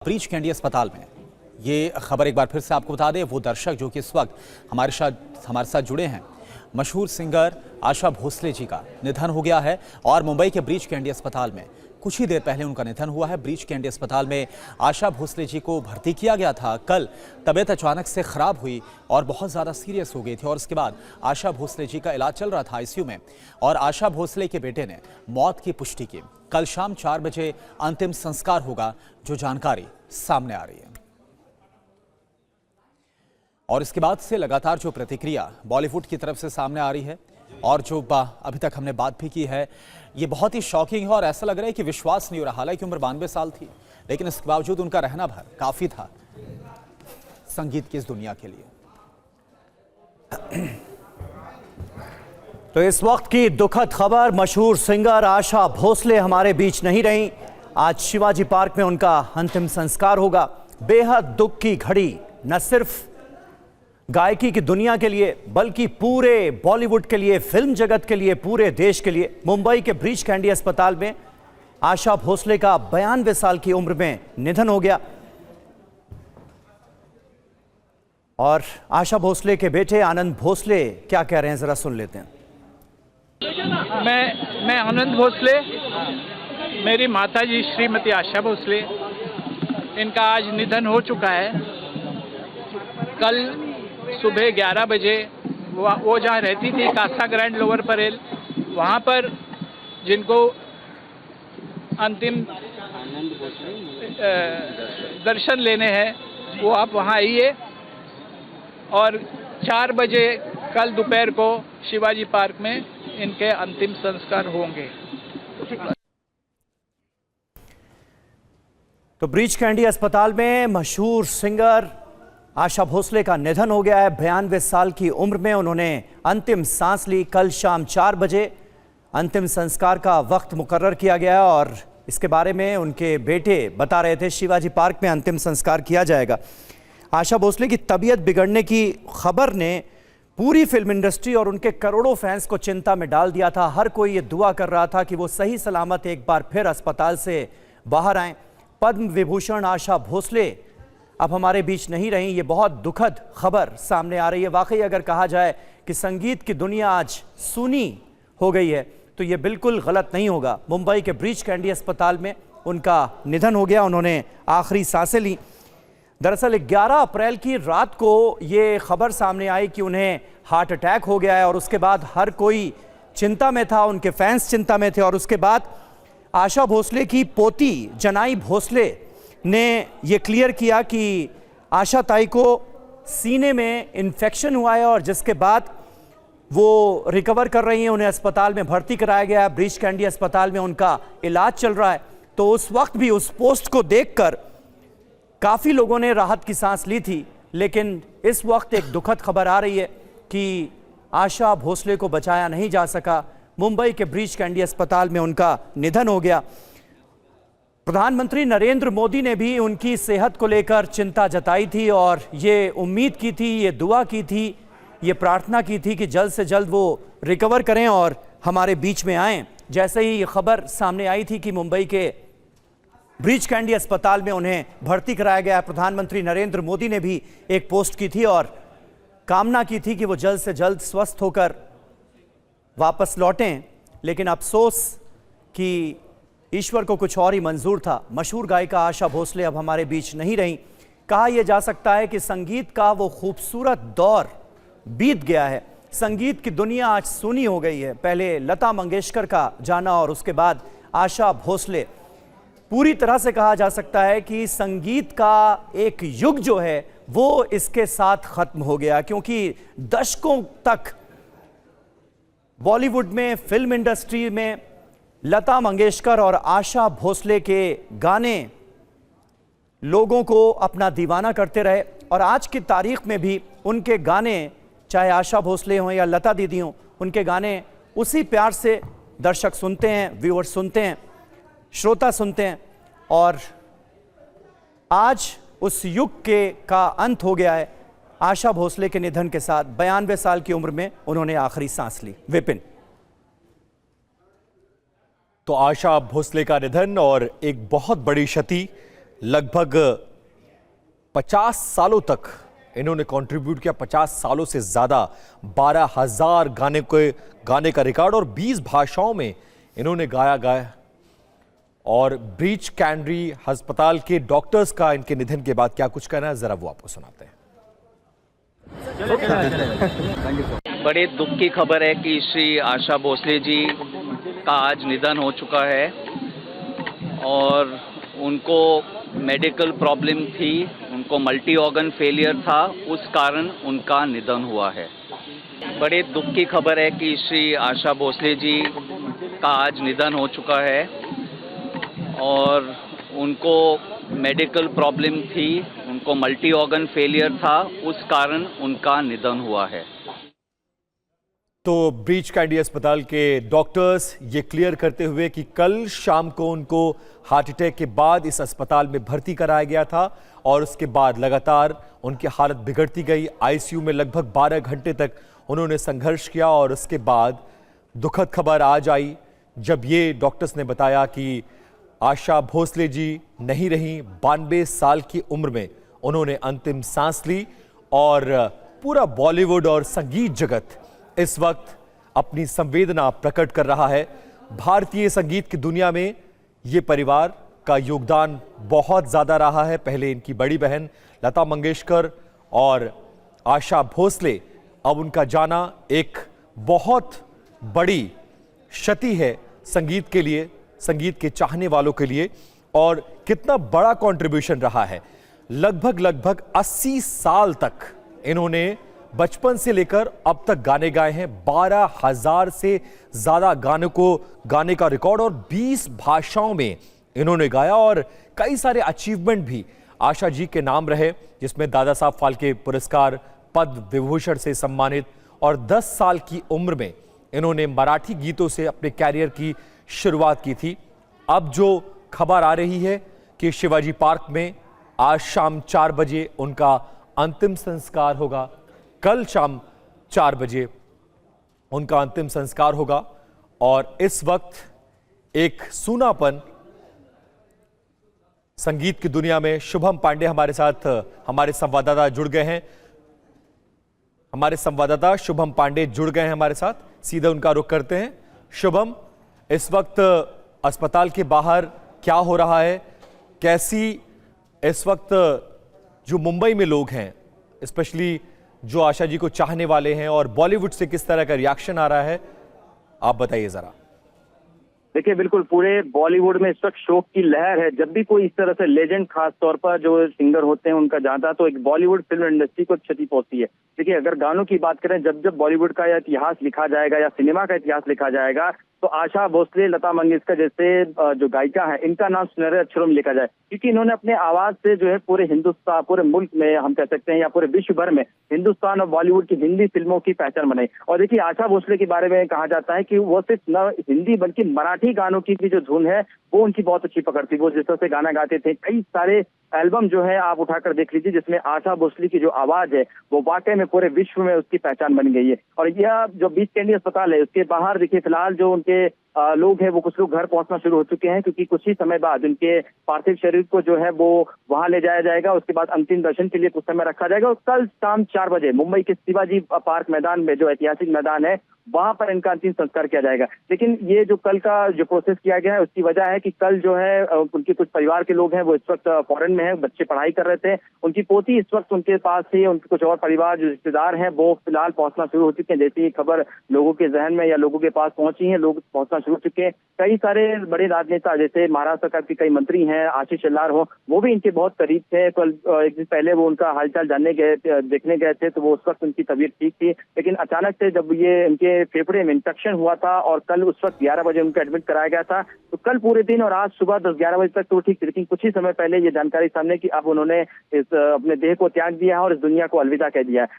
Breach candy अस्पताल में ये खबर एक बार फिर से आपको बता दें, वो दर्शक जो कि इस वक्त हमारे साथ जुड़े हैं, मशहूर सिंगर आशा भोसले जी का निधन हो गया है और मुंबई के ब्रीच कैंडी अस्पताल में कुछ ही देर पहले उनका निधन हुआ है। ब्रीच कैंडी अस्पताल में आशा भोसले जी को भर्ती किया गया था। कल तबीयत अचानक से खराब हुई और बहुत ज़्यादा सीरियस हो गई थी और उसके बाद आशा भोसले जी का इलाज चल रहा था आईसीयू में और आशा भोसले के बेटे ने मौत की पुष्टि की। कल शाम 4 बजे अंतिम संस्कार होगा, जो जानकारी सामने आ रही है। और इसके बाद से लगातार जो प्रतिक्रिया बॉलीवुड की तरफ से सामने आ रही है और जो अभी तक हमने बात भी की है, ये बहुत ही शॉकिंग है और ऐसा लग रहा है कि विश्वास नहीं हो रहा। हालांकि उम्र 92 साल थी, लेकिन इसके बावजूद उनका रहना भर काफी था संगीत की इस दुनिया के लिए। तो इस वक्त की दुखद खबर, मशहूर सिंगर आशा भोसले हमारे बीच नहीं रही। आज शिवाजी पार्क में उनका अंतिम संस्कार होगा। बेहद दुख की घड़ी न सिर्फ गायकी की दुनिया के लिए बल्कि पूरे बॉलीवुड के लिए, फिल्म जगत के लिए, पूरे देश के लिए। मुंबई के ब्रीच कैंडी अस्पताल में आशा भोसले का 92 साल की उम्र में निधन हो गया और आशा भोसले के बेटे आनंद भोसले क्या कह रहे हैं, जरा सुन लेते हैं। मैं आनंद भोसले, मेरी माताजी श्रीमती आशा भोसले, इनका आज निधन हो चुका है। कल सुबह 11 बजे वो जहाँ रहती थी कासा ग्रैंड लोअर परेल, वहाँ पर जिनको अंतिम दर्शन लेने हैं वो आप वहाँ आइए और 4 बजे कल दोपहर को शिवाजी पार्क में इनके अंतिम संस्कार होंगे। तो ब्रीच कैंडी अस्पताल में मशहूर सिंगर आशा भोसले का निधन हो गया है। 92 साल की उम्र में उन्होंने अंतिम सांस ली। कल शाम 4 बजे अंतिम संस्कार का वक्त मुकर्रर किया गया है और इसके बारे में उनके बेटे बता रहे थे शिवाजी पार्क में अंतिम संस्कार किया जाएगा। आशा भोसले की तबीयत बिगड़ने की खबर ने पूरी फिल्म इंडस्ट्री और उनके करोड़ों फैंस को चिंता में डाल दिया था। हर कोई ये दुआ कर रहा था कि वो सही सलामत एक बार फिर अस्पताल से बाहर आएं। पद्म विभूषण आशा भोसले अब हमारे बीच नहीं रही। ये बहुत दुखद खबर सामने आ रही है। वाकई अगर कहा जाए कि संगीत की दुनिया आज सूनी हो गई है तो ये बिल्कुल गलत नहीं होगा। मुंबई के ब्रीच कैंडी अस्पताल में उनका निधन हो गया, उन्होंने आखिरी सांसें ली। दरअसल 11 अप्रैल की रात को ये खबर सामने आई कि उन्हें हार्ट अटैक हो गया है और उसके बाद हर कोई चिंता में था, उनके फैंस चिंता में थे। और उसके बाद आशा भोसले की पोती जनाई भोसले ने ये क्लियर किया कि आशा ताई को सीने में इन्फेक्शन हुआ है और जिसके बाद वो रिकवर कर रही हैं। उन्हें अस्पताल में भर्ती कराया गया है। ब्रीच कैंडी अस्पताल में उनका इलाज चल रहा है। तो उस वक्त भी उस पोस्ट को देखकर काफ़ी लोगों ने राहत की सांस ली थी, लेकिन इस वक्त एक दुखद खबर आ रही है कि आशा भोसले को बचाया नहीं जा सका। मुंबई के ब्रीच कैंडी अस्पताल में उनका निधन हो गया। प्रधानमंत्री नरेंद्र मोदी ने भी उनकी सेहत को लेकर चिंता जताई थी और ये उम्मीद की थी, ये दुआ की थी, ये प्रार्थना की थी कि जल्द से जल्द वो रिकवर करें और हमारे बीच में आएं। जैसे ही ये खबर सामने आई थी कि मुंबई के ब्रीच कैंडी अस्पताल में उन्हें भर्ती कराया गया, प्रधानमंत्री नरेंद्र मोदी ने भी एक पोस्ट की थी और कामना की थी कि वो जल्द से जल्द स्वस्थ होकर वापस लौटें। लेकिन अफसोस कि ईश्वर को कुछ और ही मंजूर था। मशहूर गायिका आशा भोसले अब हमारे बीच नहीं रही। कहा यह जा सकता है कि संगीत का वो खूबसूरत दौर बीत गया है। संगीत की दुनिया आज सूनी हो गई है। पहले लता मंगेशकर का जाना और उसके बाद आशा भोसले। पूरी तरह से कहा जा सकता है कि संगीत का एक युग जो है वो इसके साथ खत्म हो गया, क्योंकि दशकों तक बॉलीवुड में, फिल्म इंडस्ट्री में लता मंगेशकर और आशा भोसले के गाने लोगों को अपना दीवाना करते रहे और आज की तारीख में भी उनके गाने, चाहे आशा भोसले हों या लता दीदी हों, उनके गाने उसी प्यार से दर्शक सुनते हैं, व्यूअर्स सुनते हैं, श्रोता सुनते हैं। और आज उस युग का अंत हो गया है। आशा भोसले के निधन के साथ 92 साल की उम्र में उन्होंने आखिरी सांस ली। विपिन। तो आशा भोसले का निधन और एक बहुत बड़ी क्षति लगभग 50 सालों तक इन्होंने कंट्रीब्यूट किया, 50 सालों से ज्यादा, 12,000 गाने का रिकॉर्ड और 20 भाषाओं में इन्होंने गाया। और ब्रीच कैंडी अस्पताल के डॉक्टर्स का इनके निधन के बाद क्या कुछ कहना है, जरा वो आपको सुनाते हैं। बड़े दुख की खबर है कि श्री आशा भोसले जी का आज निधन हो चुका है और उनको मेडिकल प्रॉब्लम थी, उनको मल्टी ऑर्गन फेलियर था, उस कारण उनका निधन हुआ है। बड़े दुख की खबर है कि श्री आशा भोसले जी का आज निधन हो चुका है और उनको मेडिकल प्रॉब्लम थी, उनको मल्टी ऑर्गन फेलियर था, उस कारण उनका निधन हुआ है। तो ब्रीच कैंडी अस्पताल के डॉक्टर्स ये क्लियर करते हुए कि कल शाम को उनको हार्ट अटैक के बाद इस अस्पताल में भर्ती कराया गया था और उसके बाद लगातार उनकी हालत बिगड़ती गई। आईसीयू में लगभग 12 घंटे तक उन्होंने संघर्ष किया और उसके बाद दुखद खबर आज आई जब ये डॉक्टर्स ने बताया कि आशा भोसले जी नहीं रहीं। 92 साल की उम्र में उन्होंने अंतिम सांस ली और पूरा बॉलीवुड और संगीत जगत इस वक्त अपनी संवेदना प्रकट कर रहा है। भारतीय संगीत की दुनिया में ये परिवार का योगदान बहुत ज्यादा रहा है। पहले इनकी बड़ी बहन लता मंगेशकर और आशा भोसले, अब उनका जाना एक बहुत बड़ी क्षति है संगीत के लिए, संगीत के चाहने वालों के लिए। और कितना बड़ा कंट्रीब्यूशन रहा है। लगभग 80 साल तक इन्होंने बचपन से लेकर अब तक गाने गाए हैं। 12,000 से ज्यादा गानों को गाने का रिकॉर्ड और 20 भाषाओं में इन्होंने गाया और कई सारे अचीवमेंट भी आशा जी के नाम रहे, जिसमें दादा साहब फाल्के पुरस्कार, पद्म विभूषण से सम्मानित। और 10 साल की उम्र में इन्होंने मराठी गीतों से अपने कैरियर की शुरुआत की थी। अब जो खबर आ रही है कि शिवाजी पार्क में आज शाम 4 बजे उनका अंतिम संस्कार होगा। कल शाम 4 बजे उनका अंतिम संस्कार होगा और इस वक्त एक सूनापन संगीत की दुनिया में। शुभम पांडे हमारे साथ, हमारे संवाददाता जुड़ गए हैं। हमारे संवाददाता शुभम पांडे जुड़ गए हैं हमारे साथ, सीधे उनका रुख करते हैं। शुभम, इस वक्त अस्पताल के बाहर क्या हो रहा है? कैसी इस वक्त जो मुंबई में लोग हैं, स्पेशली जो आशा जी को चाहने वाले हैं, और बॉलीवुड से किस तरह का रिएक्शन आ रहा है, आप बताइए जरा। देखिए, बिल्कुल पूरे बॉलीवुड में इस वक्त शोक की लहर है। जब भी कोई इस तरह से लेजेंड, खास तौर पर जो सिंगर होते हैं, उनका जाता तो एक बॉलीवुड फिल्म इंडस्ट्री को क्षति पहुंचती है। देखिए, अगर गानों की बात करें, जब जब बॉलीवुड का इतिहास लिखा जाएगा या सिनेमा का इतिहास लिखा जाएगा, तो आशा भोसले, लता मंगेशकर जैसे जो गायिका है, इनका नाम सुनहरे अक्षरों में लिखा जाए, क्योंकि इन्होंने अपने आवाज से जो है पूरे हिंदुस्तान, पूरे मुल्क में हम कह सकते हैं, या पूरे विश्व भर में हिंदुस्तान और बॉलीवुड की हिंदी फिल्मों की पहचान बनाई। और देखिए, आशा भोसले के बारे में कहा जाता है कि वो सिर्फ न हिंदी बल्कि मराठी गानों की भी जो धुन है वो उनकी बहुत अच्छी पकड़ थी। वो जिस तरह से गाना गाते थे, कई सारे एल्बम जो है आप उठाकर देख लीजिए, जिसमें आशा भोसले की जो आवाज है वो वाकई में पूरे विश्व में उसकी पहचान बन गई है। और यह जो ब्रीच कैंडी अस्पताल है, उसके बाहर देखिए फिलहाल जो उनके लोग हैं, वो कुछ लोग घर पहुंचना शुरू हो चुके हैं, क्योंकि कुछ ही समय बाद उनके पार्थिव शरीर को जो है वो वहां ले जाया जाएगा। उसके बाद अंतिम दर्शन के लिए कुछ समय रखा जाएगा और कल शाम 4 बजे मुंबई के शिवाजी पार्क मैदान में, जो ऐतिहासिक मैदान है, वहां पर इनका अंतिम संस्कार किया जाएगा। लेकिन ये जो कल का जो प्रोसेस किया गया है, उसकी वजह है कि कल जो है उनके कुछ परिवार के लोग हैं, वो इस वक्त फॉरेन में हैं, बच्चे पढ़ाई कर रहे थे। उनकी पोती इस वक्त उनके पास थी। उनके कुछ और परिवार जो रिश्तेदार हैं वो फिलहाल पहुंचना शुरू हो चुके हैं। जैसे ही खबर लोगों के जहन में या लोगों के पास पहुंची है, लोग पहुंचना शुरू हो चुके हैं। कई सारे बड़े राजनेता, जैसे महाराष्ट्र सरकार के कई मंत्री हैं, आशीष शेलार हो, वो भी इनके बहुत करीब थे। कल एक दिन पहले वो उनका हालचाल देखने गए थे, तो वो उस वक्त उनकी तबीयत ठीक थी। लेकिन अचानक से जब ये इनके फेफड़े में इन्फेक्शन हुआ था और कल उस वक्त 11 बजे उनको एडमिट कराया गया था, तो कल पूरे दिन और आज सुबह 10-11 बजे तक तो ठीक थी। लेकिन कुछ ही समय पहले ये जानकारी सामने कि अब उन्होंने इस अपने देह को त्याग दिया है और इस दुनिया को अलविदा कह दिया है।